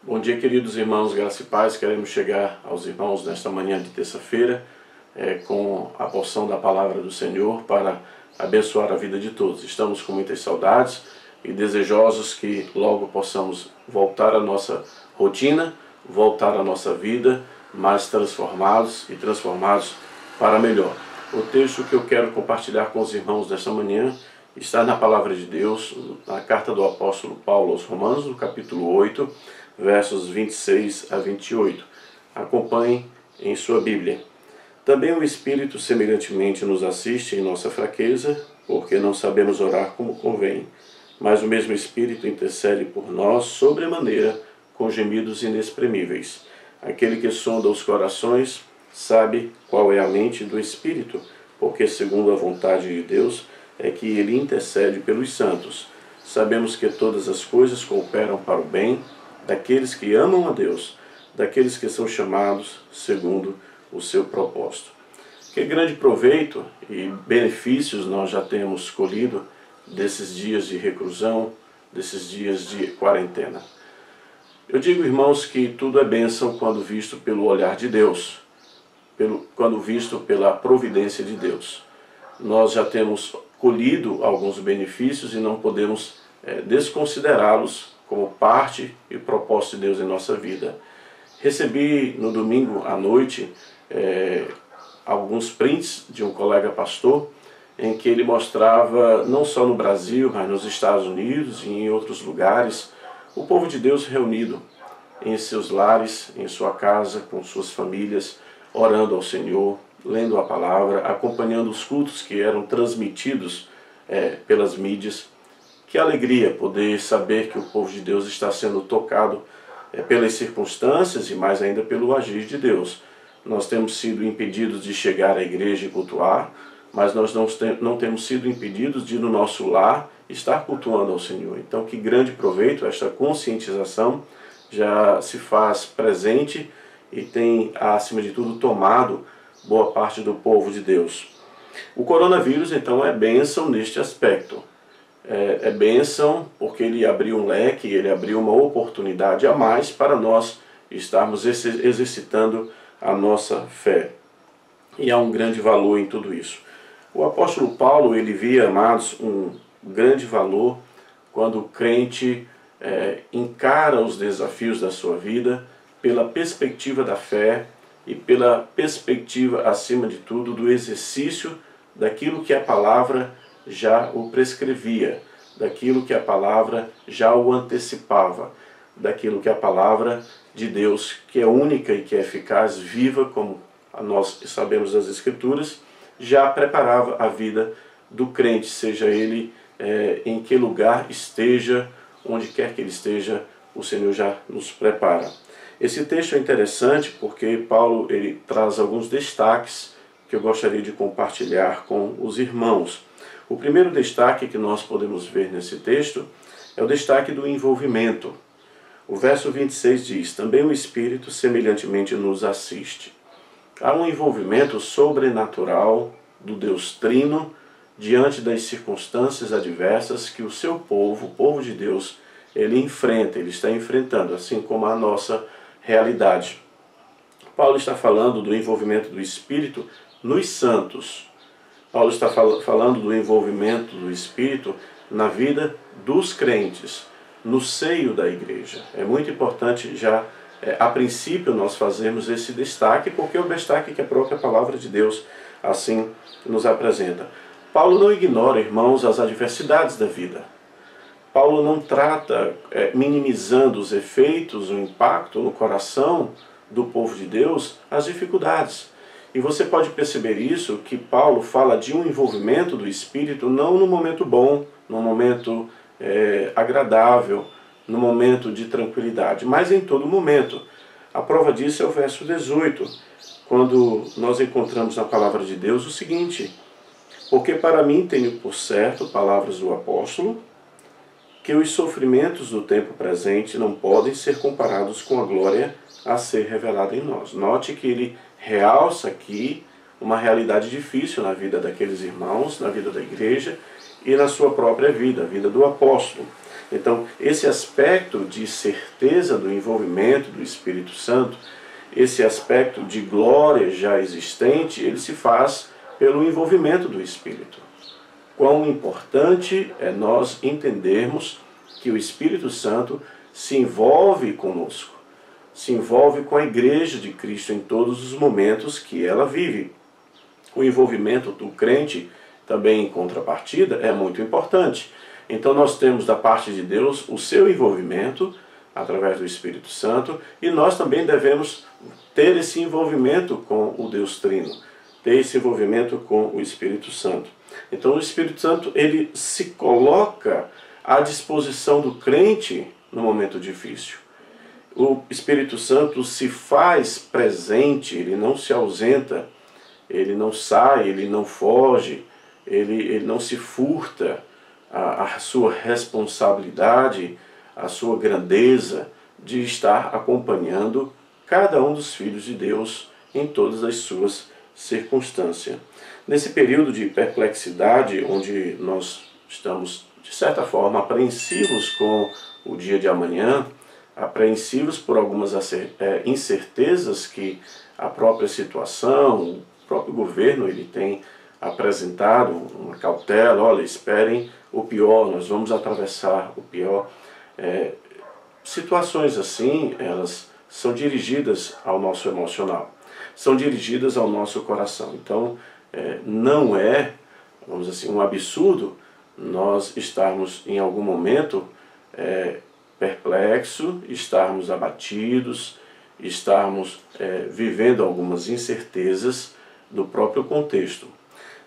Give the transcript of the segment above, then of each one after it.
Bom dia, queridos irmãos, graça e paz. Queremos chegar aos irmãos nesta manhã de terça-feira com a porção da palavra do Senhor para abençoar a vida de todos. Estamos com muitas saudades e desejosos que logo possamos voltar à nossa rotina, voltar à nossa vida, mas transformados e transformados para melhor. O texto que eu quero compartilhar com os irmãos nesta manhã está na palavra de Deus, na carta do apóstolo Paulo aos Romanos, no capítulo 8, versos 26 a 28. Acompanhe em sua Bíblia. Também o Espírito semelhantemente nos assiste em nossa fraqueza, porque não sabemos orar como convém. Mas o mesmo Espírito intercede por nós sobremaneira com gemidos inexprimíveis. Aquele que sonda os corações sabe qual é a mente do Espírito, porque segundo a vontade de Deus é que ele intercede pelos santos. Sabemos que todas as coisas cooperam para o bem daqueles que amam a Deus, daqueles que são chamados segundo o seu propósito. Que grande proveito e benefícios nós já temos colhido desses dias de reclusão, desses dias de quarentena. Eu digo, irmãos, que tudo é bênção quando visto pelo olhar de Deus, quando visto pela providência de Deus. Nós já temos colhido alguns benefícios e não podemos desconsiderá-los como parte e propósito de Deus em nossa vida. Recebi no domingo à noite alguns prints de um colega pastor em que ele mostrava, não só no Brasil, mas nos Estados Unidos e em outros lugares, o povo de Deus reunido em seus lares, em sua casa, com suas famílias, orando ao Senhor, lendo a palavra, acompanhando os cultos que eram transmitidos pelas mídias. Que alegria poder saber que o povo de Deus está sendo tocado pelas circunstâncias e mais ainda pelo agir de Deus. Nós temos sido impedidos de chegar à igreja e cultuar, mas nós não temos sido impedidos de, no nosso lar, estar cultuando ao Senhor. Então, que grande proveito, esta conscientização já se faz presente e tem, acima de tudo, tomado boa parte do povo de Deus. O coronavírus, então, é bênção neste aspecto. É bênção porque ele abriu um leque, ele abriu uma oportunidade a mais para nós estarmos exercitando a nossa fé. E há um grande valor em tudo isso. O apóstolo Paulo, ele via, amados, um grande valor quando o crente encara os desafios da sua vida pela perspectiva da fé e pela perspectiva, acima de tudo, do exercício daquilo que a palavra já o prescrevia, daquilo que a palavra já o antecipava, daquilo que a palavra de Deus, que é única e que é eficaz, viva, como nós sabemos das Escrituras, já preparava a vida do crente, seja ele em que lugar esteja, onde quer que ele esteja, o Senhor já nos prepara. Esse texto é interessante porque Paulo ele traz alguns destaques que eu gostaria de compartilhar com os irmãos. O primeiro destaque que nós podemos ver nesse texto é o destaque do envolvimento. O verso 26 diz: também o Espírito semelhantemente nos assiste. Há um envolvimento sobrenatural do Deus Trino diante das circunstâncias adversas que o seu povo, o povo de Deus, ele enfrenta, ele está enfrentando, assim como a nossa realidade. Paulo está falando do envolvimento do Espírito nos santos. Paulo está falando do envolvimento do Espírito na vida dos crentes, no seio da igreja. É muito importante já, a princípio, nós fazermos esse destaque, porque é o destaque que a própria palavra de Deus assim nos apresenta. Paulo não ignora, irmãos, as adversidades da vida. Paulo não trata minimizando os efeitos, o impacto no coração do povo de Deus, as dificuldades. E você pode perceber isso, que Paulo fala de um envolvimento do Espírito não no momento bom, no momento agradável, no momento de tranquilidade, mas em todo momento. A prova disso é o verso 18, quando nós encontramos na palavra de Deus o seguinte: porque para mim tenho por certo, palavras do apóstolo, que os sofrimentos do tempo presente não podem ser comparados com a glória a ser revelada em nós. Note que ele realça aqui uma realidade difícil na vida daqueles irmãos, na vida da igreja e na sua própria vida, a vida do apóstolo. Então, esse aspecto de certeza do envolvimento do Espírito Santo, esse aspecto de glória já existente, ele se faz pelo envolvimento do Espírito. Quão importante é nós entendermos que o Espírito Santo se envolve conosco, se envolve com a Igreja de Cristo em todos os momentos que ela vive. O envolvimento do crente, também em contrapartida, é muito importante. Então nós temos da parte de Deus o seu envolvimento através do Espírito Santo, e nós também devemos ter esse envolvimento com o Deus Trino, ter esse envolvimento com o Espírito Santo. Então o Espírito Santo, ele se coloca à disposição do crente no momento difícil. O Espírito Santo se faz presente, ele não se ausenta, ele não sai, ele não foge, ele não se furta a sua responsabilidade, a sua grandeza de estar acompanhando cada um dos filhos de Deus em todas as suas circunstâncias. Nesse período de perplexidade, onde nós estamos, de certa forma, apreensivos com o dia de amanhã, apreensivos por algumas incertezas que a própria situação, o próprio governo, ele tem apresentado uma cautela: olha, esperem o pior, nós vamos atravessar o pior. Situações assim, elas são dirigidas ao nosso emocional, são dirigidas ao nosso coração. Então, não é, vamos dizer assim, um absurdo nós estarmos em algum momento perplexo, estarmos abatidos, estarmos vivendo algumas incertezas do próprio contexto.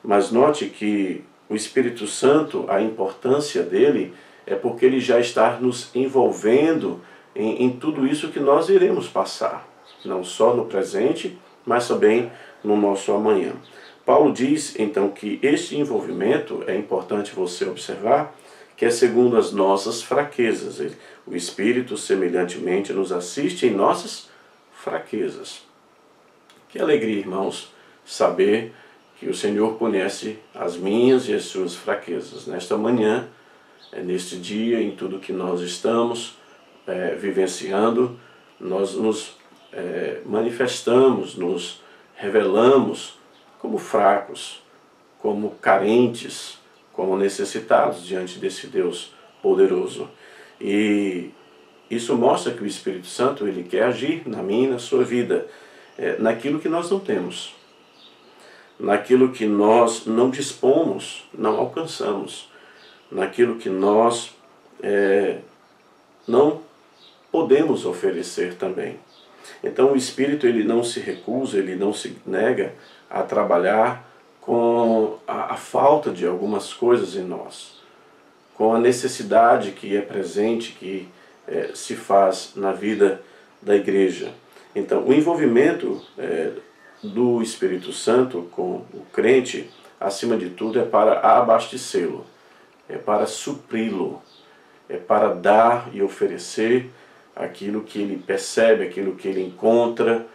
Mas note que o Espírito Santo, a importância dele é porque ele já está nos envolvendo em tudo isso que nós iremos passar, não só no presente, mas também no nosso amanhã. Paulo diz então que este envolvimento, é importante você observar, que é segundo as nossas fraquezas. O Espírito semelhantemente nos assiste em nossas fraquezas. Que alegria, irmãos, saber que o Senhor conhece as minhas e as suas fraquezas. Nesta manhã, neste dia, em tudo que nós estamos vivenciando, nós nos manifestamos, nos revelamos como fracos, como carentes, como necessitados diante desse Deus poderoso. E isso mostra que o Espírito Santo, ele quer agir na minha e na sua vida, naquilo que nós não temos, naquilo que nós não dispomos, não alcançamos, naquilo que nós não podemos oferecer também. Então o Espírito, ele não se recusa, ele não se nega a trabalhar com a falta de algumas coisas em nós, com a necessidade que é presente, que se faz na vida da igreja. Então o envolvimento do Espírito Santo com o crente, acima de tudo, é para abastecê-lo, é para supri-lo, é para dar e oferecer aquilo que ele percebe, aquilo que ele encontra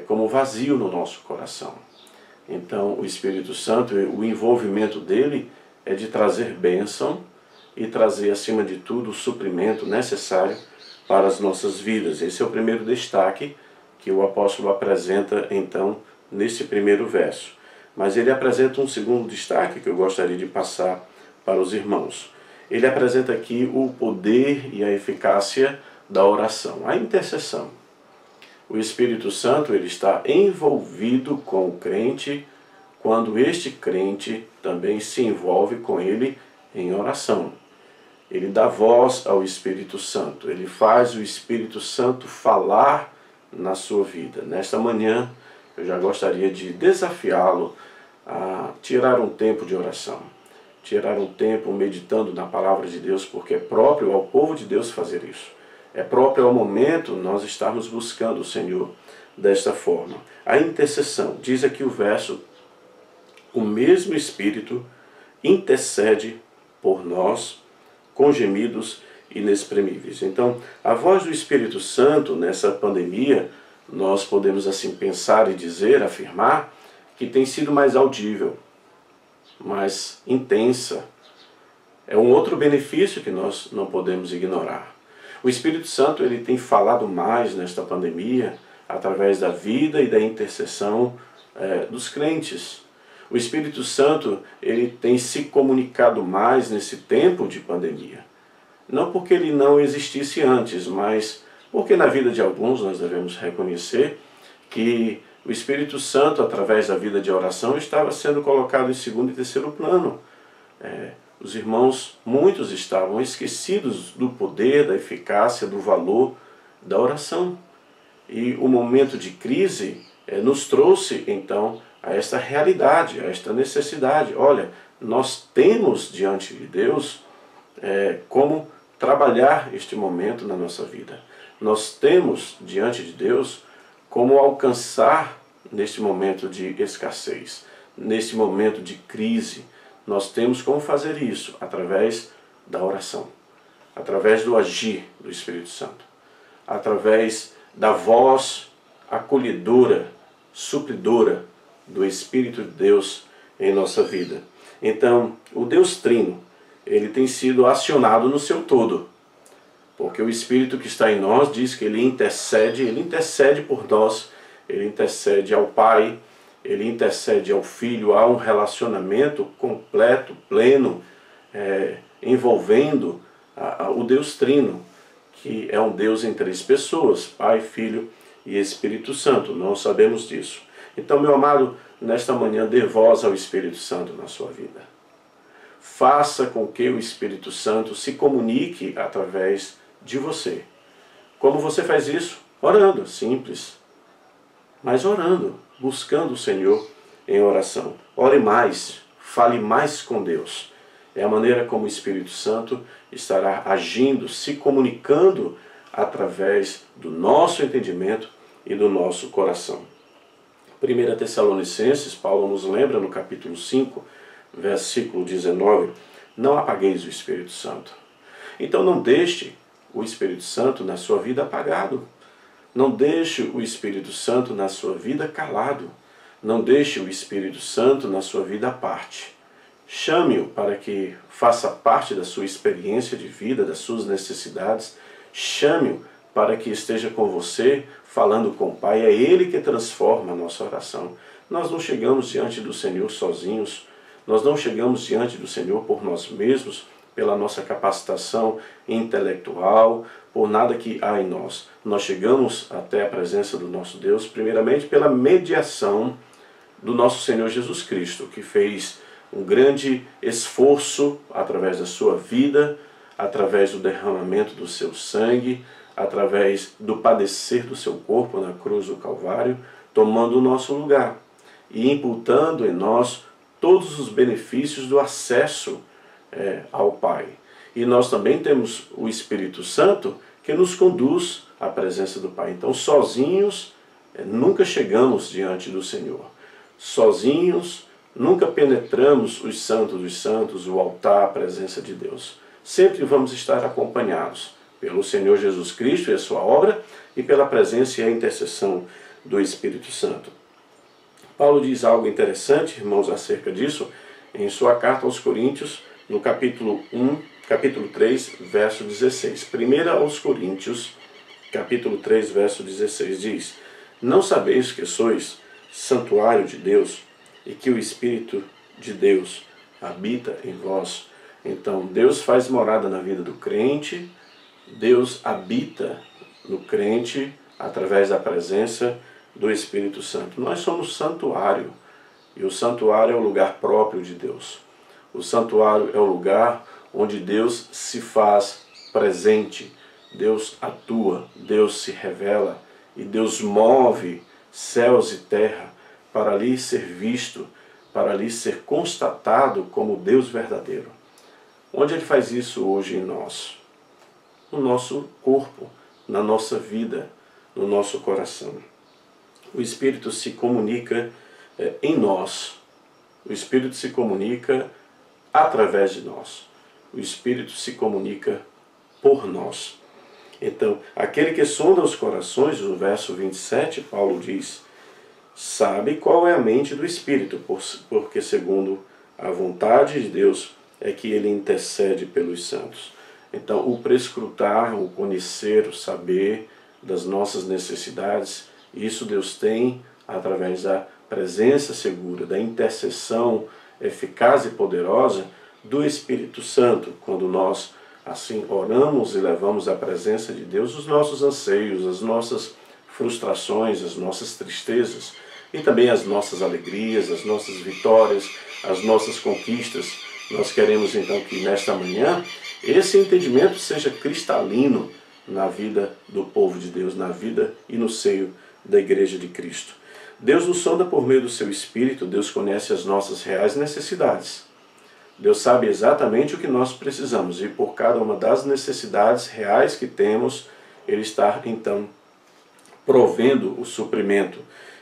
como vazio no nosso coração. Então o Espírito Santo, o envolvimento dele é de trazer bênção e trazer, acima de tudo, o suprimento necessário para as nossas vidas. Esse é o primeiro destaque que o apóstolo apresenta, então, nesse primeiro verso. Mas ele apresenta um segundo destaque que eu gostaria de passar para os irmãos. Ele apresenta aqui o poder e a eficácia da oração, a intercessão. O Espírito Santo, ele está envolvido com o crente quando este crente também se envolve com ele em oração. Ele dá voz ao Espírito Santo, ele faz o Espírito Santo falar na sua vida. Nesta manhã, eu já gostaria de desafiá-lo a tirar um tempo de oração, tirar um tempo meditando na palavra de Deus, porque é próprio ao povo de Deus fazer isso. É próprio ao momento nós estarmos buscando o Senhor desta forma. A intercessão, diz aqui o verso: o mesmo Espírito intercede por nós com gemidos inexprimíveis. Então, a voz do Espírito Santo nessa pandemia, nós podemos assim pensar e dizer, afirmar, que tem sido mais audível, mais intensa, é um outro benefício que nós não podemos ignorar. O Espírito Santo ele tem falado mais nesta pandemia através da vida e da intercessão dos crentes. O Espírito Santo ele tem se comunicado mais nesse tempo de pandemia. Não porque ele não existisse antes, mas porque na vida de alguns nós devemos reconhecer que o Espírito Santo, através da vida de oração, estava sendo colocado em segundo e terceiro plano. Os irmãos, muitos estavam esquecidos do poder, da eficácia, do valor da oração. E o momento de crise nos trouxe, então, a esta realidade, a esta necessidade. Olha, nós temos diante de Deus como trabalhar este momento na nossa vida. Nós temos diante de Deus como alcançar neste momento de escassez, neste momento de crise. Nós temos como fazer isso através da oração, através do agir do Espírito Santo, através da voz acolhedora, supridora do Espírito de Deus em nossa vida. Então, o Deus Trino, ele tem sido acionado no seu todo, porque o Espírito que está em nós diz que ele intercede por nós, ele intercede ao Pai, ele intercede ao Filho. Há um relacionamento completo, pleno, envolvendo o Deus Trino, que é um Deus em três pessoas, Pai, Filho e Espírito Santo. Nós sabemos disso. Então, meu amado, nesta manhã dê voz ao Espírito Santo na sua vida. Faça com que o Espírito Santo se comunique através de você. Como você faz isso? Orando, simples. Mas orando, buscando o Senhor em oração. Ore mais, fale mais com Deus. É a maneira como o Espírito Santo estará agindo, se comunicando através do nosso entendimento e do nosso coração. 1 Tessalonicenses, Paulo nos lembra no capítulo 5, versículo 19, não apagueis o Espírito Santo. Então não deixe o Espírito Santo na sua vida apagado. Não deixe o Espírito Santo na sua vida calado. Não deixe o Espírito Santo na sua vida à parte. Chame-o para que faça parte da sua experiência de vida, das suas necessidades. Chame-o para que esteja com você, falando com o Pai. É Ele que transforma a nossa oração. Nós não chegamos diante do Senhor sozinhos. Nós não chegamos diante do Senhor por nós mesmos, pela nossa capacitação intelectual, por nada que há em nós. Nós chegamos até a presença do nosso Deus, primeiramente pela mediação do nosso Senhor Jesus Cristo, que fez um grande esforço através da sua vida, através do derramamento do seu sangue, através do padecer do seu corpo na cruz do Calvário, tomando o nosso lugar e imputando em nós todos os benefícios do acesso ao Pai. E nós também temos o Espírito Santo que nos conduz à presença do Pai. Então, sozinhos, nunca chegamos diante do Senhor. Sozinhos, nunca penetramos os santos dos santos, o altar, a presença de Deus. Sempre vamos estar acompanhados pelo Senhor Jesus Cristo e a sua obra e pela presença e a intercessão do Espírito Santo. Paulo diz algo interessante, irmãos, acerca disso, em sua carta aos Coríntios, no capítulo 3, verso 16. 1 aos Coríntios, capítulo 3, verso 16, diz: Não sabeis que sois santuário de Deus e que o Espírito de Deus habita em vós? Então, Deus faz morada na vida do crente, Deus habita no crente através da presença do Espírito Santo. Nós somos santuário, e o santuário é o lugar próprio de Deus. O santuário é o lugar onde Deus se faz presente, Deus atua, Deus se revela e Deus move céus e terra para ali ser visto, para ali ser constatado como Deus verdadeiro. Onde Ele faz isso hoje em nós? No nosso corpo, na nossa vida, no nosso coração. O Espírito se comunica em nós. O Espírito se comunica através de nós. O Espírito se comunica por nós. Então, aquele que sonda os corações, no verso 27, Paulo diz: sabe qual é a mente do Espírito, porque segundo a vontade de Deus é que Ele intercede pelos santos. Então, o prescrutar, o conhecer, o saber das nossas necessidades, isso Deus tem através da presença segura, da intercessão eficaz e poderosa do Espírito Santo, quando nós assim oramos e levamos à presença de Deus os nossos anseios, as nossas frustrações, as nossas tristezas e também as nossas alegrias, as nossas vitórias, as nossas conquistas. Nós queremos então que nesta manhã esse entendimento seja cristalino na vida do povo de Deus, na vida e no seio da Igreja de Cristo. Deus nos sonda por meio do seu Espírito, Deus conhece as nossas reais necessidades. Deus sabe exatamente o que nós precisamos e por cada uma das necessidades reais que temos, Ele está então provendo o suprimento.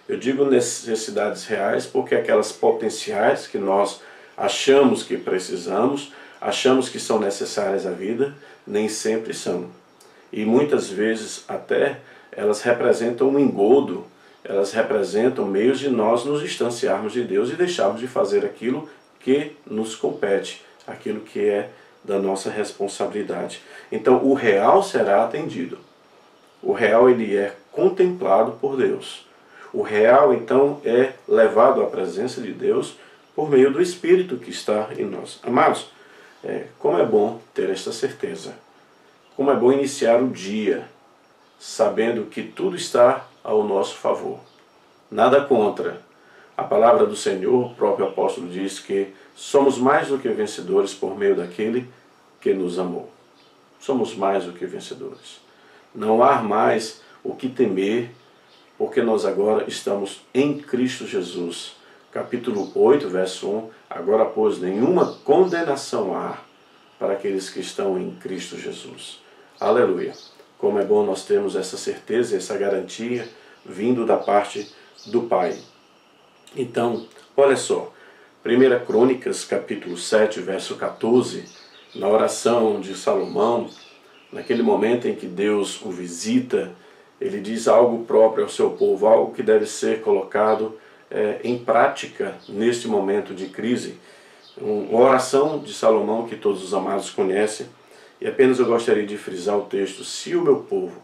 Eu digo necessidades reais porque aquelas potenciais que nós achamos que precisamos, achamos que são necessárias à vida, nem sempre são. E muitas vezes até elas representam um engodo, elas representam meios de nós nos distanciarmos de Deus e deixarmos de fazer aquilo que nos compete, aquilo que é da nossa responsabilidade. Então o real será atendido. O real ele é contemplado por Deus. O real então é levado à presença de Deus por meio do Espírito que está em nós. Amados, como é bom ter esta certeza. Como é bom iniciar o dia sabendo que tudo está ao nosso favor. Nada contra. A palavra do Senhor, o próprio apóstolo diz que somos mais do que vencedores por meio daquele que nos amou. Somos mais do que vencedores. Não há mais o que temer, porque nós agora estamos em Cristo Jesus. Capítulo 8, verso 1. Agora, pois, nenhuma condenação há para aqueles que estão em Cristo Jesus. Aleluia! Como é bom nós termos essa certeza, essa garantia vindo da parte do Pai. Então, olha só, 1 Crônicas, capítulo 7, verso 14, na oração de Salomão, naquele momento em que Deus o visita, ele diz algo próprio ao seu povo, algo que deve ser colocado em prática neste momento de crise. Uma oração de Salomão que todos os amados conhecem, e apenas eu gostaria de frisar o texto: se o meu povo,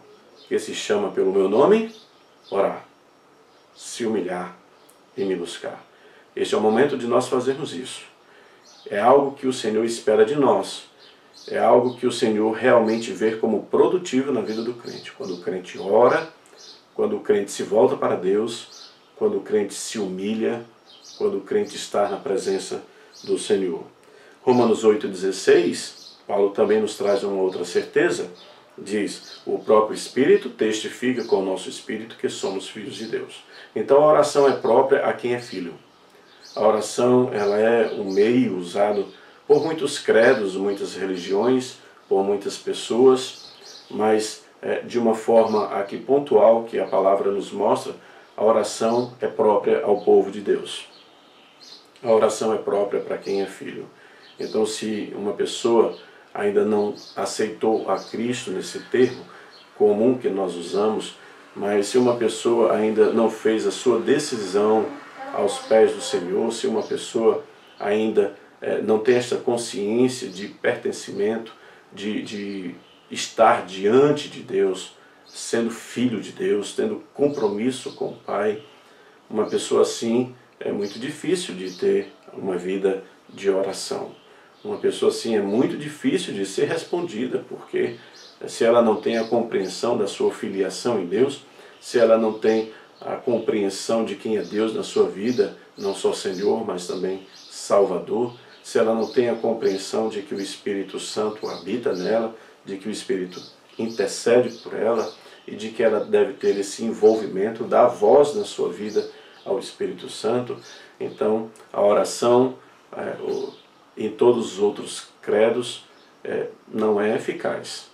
que se chama pelo meu nome, orar, se humilhar e me buscar. Este é o momento de nós fazermos isso. É algo que o Senhor espera de nós. É algo que o Senhor realmente vê como produtivo na vida do crente. Quando o crente ora, quando o crente se volta para Deus, quando o crente se humilha, quando o crente está na presença do Senhor. Romanos 8,16, Paulo também nos traz uma outra certeza. Diz: o próprio Espírito testifica com o nosso Espírito que somos filhos de Deus. Então a oração é própria a quem é filho. A oração ela é um meio usado por muitos credos, muitas religiões, por muitas pessoas, mas de uma forma aqui pontual que a palavra nos mostra, a oração é própria ao povo de Deus. A oração é própria para quem é filho. Então, se uma pessoa ainda não aceitou a Cristo nesse termo comum que nós usamos, mas se uma pessoa ainda não fez a sua decisão aos pés do Senhor, se uma pessoa ainda não tem esta consciência de pertencimento, de estar diante de Deus, sendo filho de Deus, tendo compromisso com o Pai, uma pessoa assim é muito difícil de ter uma vida de oração. Uma pessoa assim é muito difícil de ser respondida, porque se ela não tem a compreensão da sua filiação em Deus, se ela não tem a compreensão de quem é Deus na sua vida, não só Senhor, mas também Salvador, se ela não tem a compreensão de que o Espírito Santo habita nela, de que o Espírito intercede por ela e de que ela deve ter esse envolvimento, dar voz na sua vida ao Espírito Santo, então a oração em todos os outros credos não é eficaz,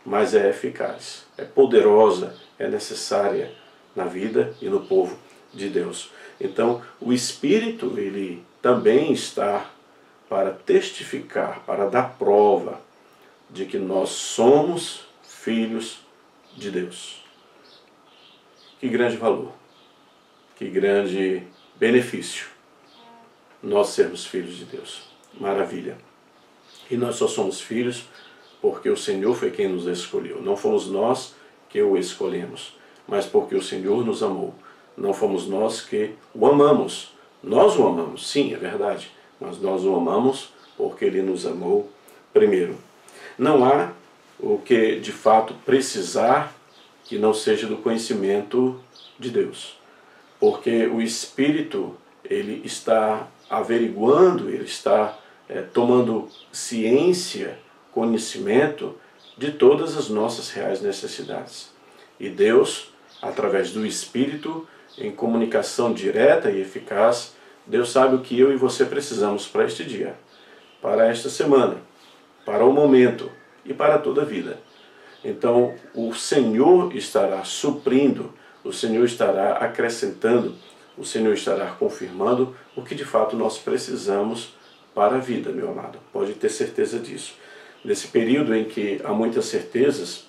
mas é eficaz, é poderosa, é necessária na vida e no povo de Deus. Então o Espírito ele também está para testificar, para dar prova de que nós somos filhos de Deus. Que grande valor, que grande benefício nós sermos filhos de Deus. Maravilha. E nós só somos filhos porque o Senhor foi quem nos escolheu. Não fomos nós que o escolhemos, mas porque o Senhor nos amou. Não fomos nós que o amamos. Nós o amamos, sim, é verdade, mas nós o amamos porque Ele nos amou primeiro. Não há o que de fato precisar que não seja do conhecimento de Deus. Porque o Espírito, ele está averiguando, ele está tomando ciência, conhecimento de todas as nossas reais necessidades. E Deus, através do Espírito, em comunicação direta e eficaz, Deus sabe o que eu e você precisamos para este dia, para esta semana, para o momento e para toda a vida. Então, o Senhor estará suprindo, o Senhor estará acrescentando, o Senhor estará confirmando o que de fato nós precisamos para a vida, meu amado. Pode ter certeza disso. Nesse período em que há muitas certezas,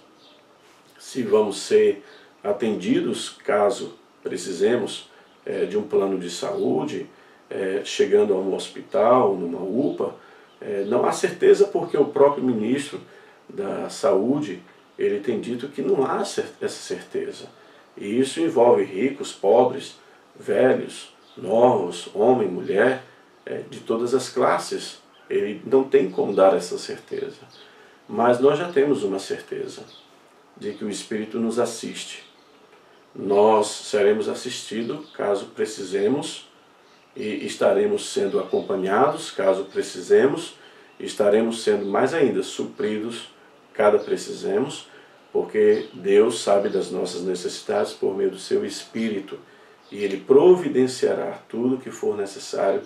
se vamos ser atendidos, caso precisemos de um plano de saúde, chegando a um hospital, numa UPA, não há certeza porque o próprio ministro da Saúde, ele tem dito que não há essa certeza. E isso envolve ricos, pobres, velhos, novos, homem, mulher, de todas as classes. Ele não tem como dar essa certeza. Mas nós já temos uma certeza de que o Espírito nos assiste. Nós seremos assistidos caso precisemos e estaremos sendo acompanhados caso precisemos, e estaremos sendo mais ainda supridos caso precisemos, porque Deus sabe das nossas necessidades por meio do seu Espírito e Ele providenciará tudo o que for necessário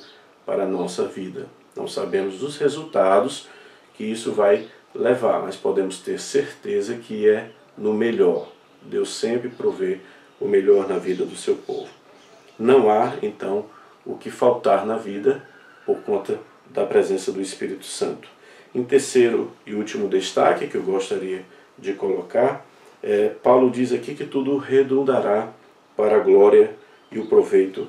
para a nossa vida. Não sabemos os resultados que isso vai levar, mas podemos ter certeza que é no melhor. Deus sempre provê o melhor na vida do seu povo. Não há, então, o que faltar na vida por conta da presença do Espírito Santo. Em terceiro e último destaque que eu gostaria de colocar, Paulo diz aqui que tudo redundará para a glória e o proveito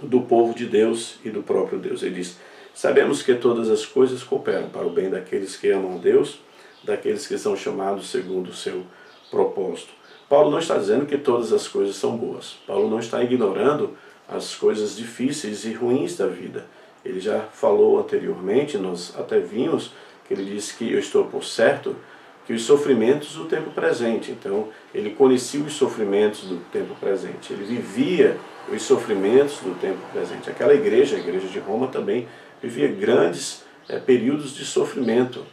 do povo de Deus e do próprio Deus. Ele diz: sabemos que todas as coisas cooperam para o bem daqueles que amam a Deus, daqueles que são chamados segundo o seu propósito. Paulo não está dizendo que todas as coisas são boas. Paulo não está ignorando as coisas difíceis e ruins da vida. Ele já falou anteriormente, nós até vimos, que ele disse que eu estou por certo que os sofrimentos do tempo presente. Então, ele conhecia os sofrimentos do tempo presente. Ele vivia os sofrimentos do tempo presente. Aquela igreja, a igreja de Roma, também vivia grandes períodos de sofrimento.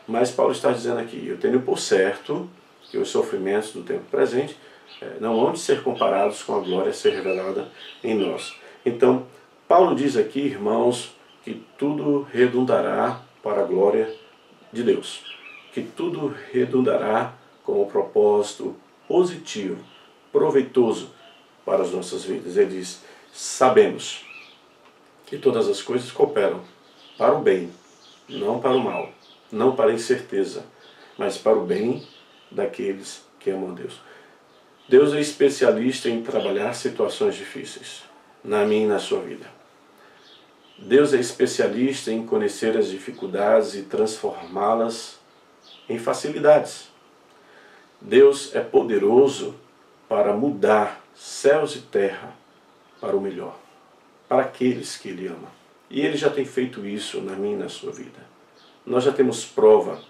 Mas Paulo está dizendo aqui: eu tenho por certo que os sofrimentos do tempo presente não hão de ser comparados com a glória a ser revelada em nós. Então, Paulo diz aqui, irmãos, que tudo redundará para a glória de Deus. Que tudo redundará com o propósito positivo, proveitoso para as nossas vidas. Ele diz: sabemos que todas as coisas cooperam para o bem, não para o mal, não para a incerteza, mas para o bem daqueles que amam a Deus. Deus é especialista em trabalhar situações difíceis, na minha e na sua vida. Deus é especialista em conhecer as dificuldades e transformá-las em facilidades. Deus é poderoso para mudar céus e terra para o melhor, para aqueles que Ele ama. E Ele já tem feito isso na minha e na sua vida. Nós já temos prova,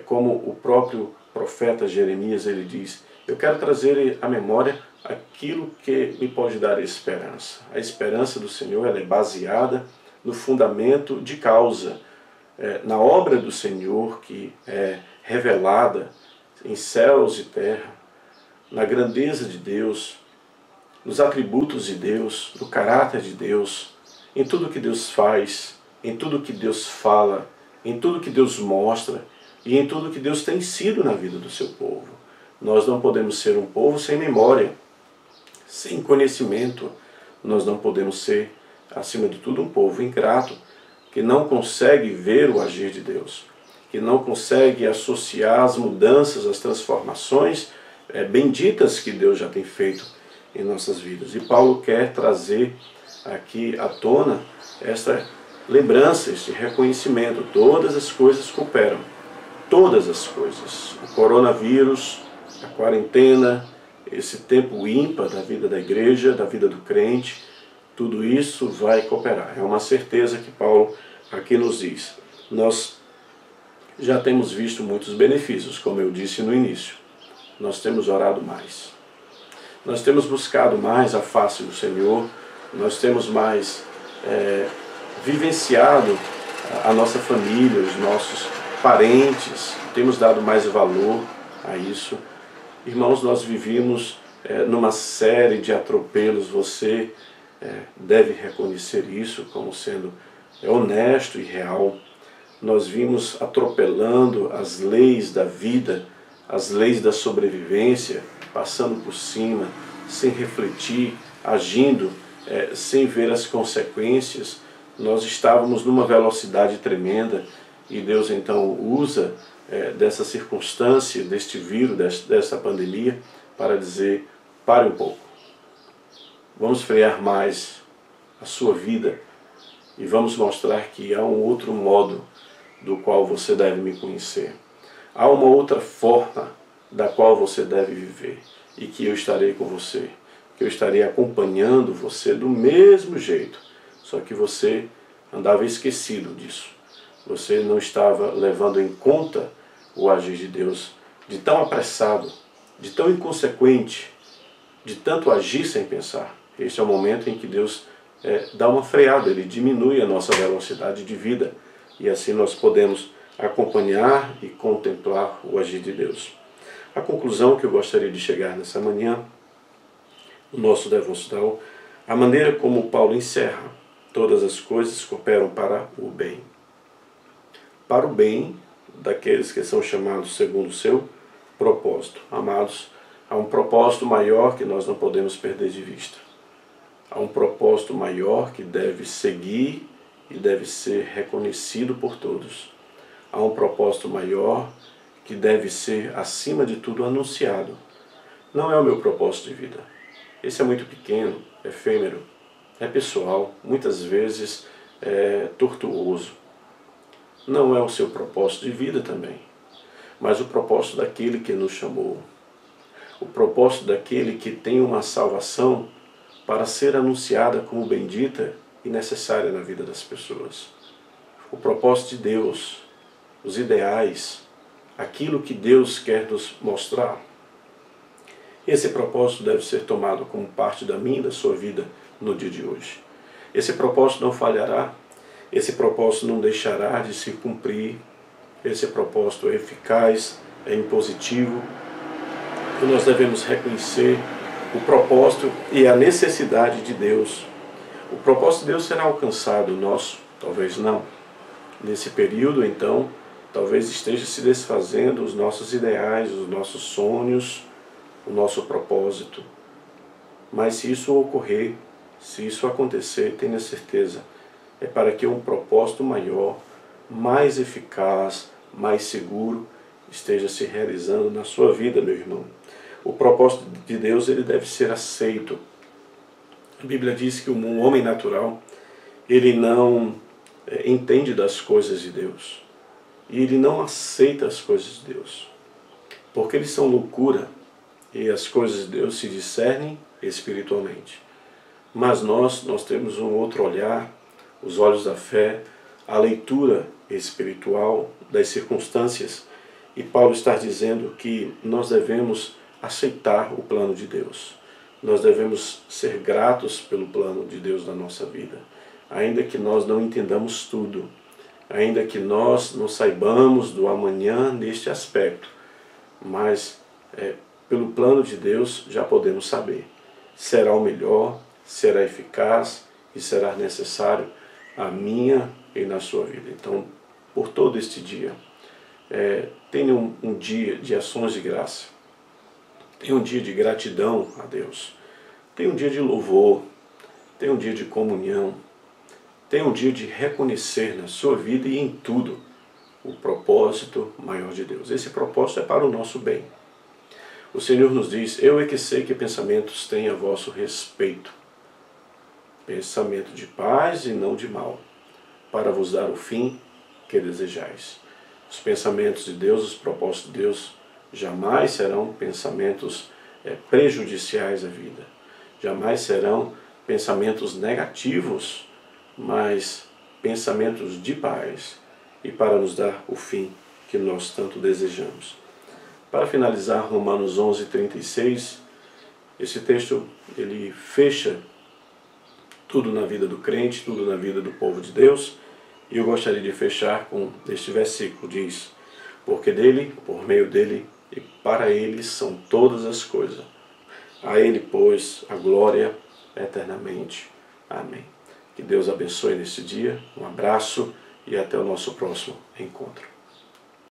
como o próprio profeta Jeremias, ele diz: eu quero trazer à memória aquilo que me pode dar esperança. A esperança do Senhor, ela é baseada no fundamento de causa, na obra do Senhor que é revelada em céus e terra, na grandeza de Deus, nos atributos de Deus, no caráter de Deus, em tudo que Deus faz, em tudo que Deus fala, em tudo que Deus mostra e em tudo que Deus tem sido na vida do seu povo. Nós não podemos ser um povo sem memória, sem conhecimento. Nós não podemos ser, acima de tudo, um povo ingrato, que não consegue ver o agir de Deus, que não consegue associar as mudanças, as transformações benditas que Deus já tem feito em nossas vidas. E Paulo quer trazer aqui à tona essa lembrança, este reconhecimento. Todas as coisas cooperam. Todas as coisas. O coronavírus, a quarentena, esse tempo ímpar da vida da igreja, da vida do crente, tudo isso vai cooperar. É uma certeza que Paulo aqui nos diz. Nós já temos visto muitos benefícios, como eu disse no início. Nós temos orado mais. Nós temos buscado mais a face do Senhor. Nós temos mais vivenciado a nossa família, os nossos parentes. Temos dado mais valor a isso. Irmãos, nós vivíamos numa série de atropelos. Você deve reconhecer isso como sendo honesto e real. Nós vimos atropelando as leis da vida, as leis da sobrevivência, passando por cima, sem refletir, agindo sem ver as consequências. Nós estávamos numa velocidade tremenda e Deus então usa dessa circunstância, deste vírus, dessa pandemia, para dizer: pare um pouco. Vamos frear mais a sua vida e vamos mostrar que há um outro modo do qual você deve me conhecer. Há uma outra forma da qual você deve viver e que eu estarei com você, que eu estarei acompanhando você do mesmo jeito, só que você andava esquecido disso. Você não estava levando em conta o agir de Deus, de tão apressado, de tão inconsequente, de tanto agir sem pensar. Este é o momento em que Deus dá uma freada, Ele diminui a nossa velocidade de vida e assim nós podemos acompanhar e contemplar o agir de Deus. A conclusão que eu gostaria de chegar nessa manhã, o nosso devocional, a maneira como Paulo encerra: todas as coisas cooperam para o bem. Para o bem daqueles que são chamados segundo o seu propósito. Amados, há um propósito maior que nós não podemos perder de vista. Há um propósito maior que deve seguir e deve ser reconhecido por todos. Há um propósito maior que deve ser, acima de tudo, anunciado. Não é o meu propósito de vida. Esse é muito pequeno, efêmero, é pessoal, muitas vezes é tortuoso. Não é o seu propósito de vida também, mas o propósito daquele que nos chamou. O propósito daquele que tem uma salvação para ser anunciada como bendita e necessária na vida das pessoas. O propósito de Deus, os ideais, aquilo que Deus quer nos mostrar. Esse propósito deve ser tomado como parte da minha e da sua vida no dia de hoje. Esse propósito não falhará, esse propósito não deixará de se cumprir, esse propósito é eficaz, é impositivo, e nós devemos reconhecer o propósito e a necessidade de Deus. O propósito de Deus será alcançado, o nosso talvez não. Nesse período, então, talvez esteja se desfazendo os nossos ideais, os nossos sonhos, o nosso propósito. Mas se isso ocorrer, se isso acontecer, tenha certeza, é para que um propósito maior, mais eficaz, mais seguro, esteja se realizando na sua vida, meu irmão. O propósito de Deus, ele deve ser aceito. A Bíblia diz que um homem natural, ele não entende das coisas de Deus. E ele não aceita as coisas de Deus. Porque eles são loucura e as coisas de Deus se discernem espiritualmente. Mas nós temos um outro olhar, os olhos da fé, a leitura espiritual das circunstâncias. E Paulo está dizendo que nós devemos aceitar o plano de Deus. Nós devemos ser gratos pelo plano de Deus na nossa vida. Ainda que nós não entendamos tudo, ainda que nós não saibamos do amanhã neste aspecto, mas pelo plano de Deus já podemos saber. Será o melhor, será eficaz e será necessário a minha e na sua vida. Então, por todo este dia, tenha um dia de ações de graça. Tenha um dia de gratidão a Deus. Tenha um dia de louvor. Tenha um dia de comunhão. Tenha um dia de reconhecer na sua vida e em tudo o propósito maior de Deus. Esse propósito é para o nosso bem. O Senhor nos diz: eu é que sei que pensamentos têm a vosso respeito. Pensamento de paz e não de mal, para vos dar o fim que desejais. Os pensamentos de Deus, os propósitos de Deus, jamais serão pensamentos prejudiciais à vida. Jamais serão pensamentos negativos, mas pensamentos de paz e para nos dar o fim que nós tanto desejamos. Para finalizar, Romanos 11:36, esse texto ele fecha tudo na vida do crente, tudo na vida do povo de Deus, e eu gostaria de fechar com este versículo, diz: porque dele, por meio dele e para ele são todas as coisas. A ele, pois, a glória eternamente. Amém. Que Deus abençoe nesse dia. Um abraço e até o nosso próximo encontro.